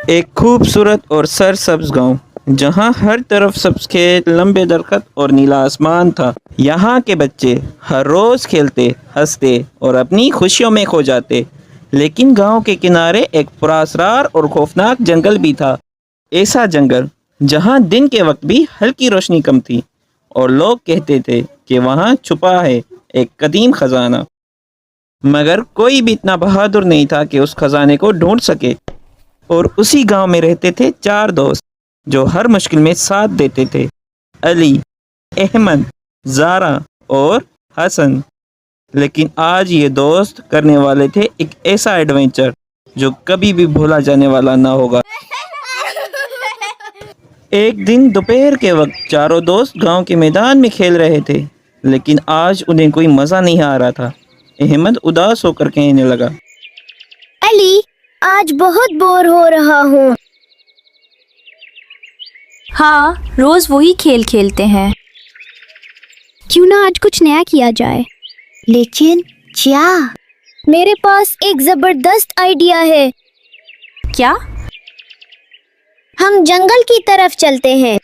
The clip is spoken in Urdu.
ایک خوبصورت اور سرسبز گاؤں جہاں ہر طرف سبز کھیت، لمبے درخت اور نیلا آسمان تھا۔ یہاں کے بچے ہر روز کھیلتے، ہنستے اور اپنی خوشیوں میں کھو جاتے۔ لیکن گاؤں کے کنارے ایک پراسرار اور خوفناک جنگل بھی تھا۔ ایسا جنگل جہاں دن کے وقت بھی ہلکی روشنی کم تھی اور لوگ کہتے تھے کہ وہاں چھپا ہے ایک قدیم خزانہ، مگر کوئی بھی اتنا بہادر نہیں تھا کہ اس خزانے کو ڈھونڈ سکے۔ اور اسی گاؤں میں رہتے تھے 4 دوست جو ہر مشکل میں ساتھ دیتے تھے: علی، احمد، زارا اور حسن۔ لیکن آج یہ دوست کرنے والے تھے ایک ایسا ایڈونچر جو کبھی بھی بھولا جانے والا نہ ہوگا۔ ایک دن دوپہر کے وقت چاروں دوست گاؤں کے میدان میں کھیل رہے تھے، لیکن آج انہیں کوئی مزہ نہیں آ رہا تھا۔ احمد اداس ہو کر کہنے لگا: علی، آج بہت بور ہو رہا ہوں۔ ہاں، روز وہی کھیل کھیلتے ہیں۔ کیوں نہ آج کچھ نیا کیا جائے؟ لیکن کیا؟ میرے پاس ایک زبردست آئیڈیا ہے۔ کیا؟ ہم جنگل کی طرف چلتے ہیں،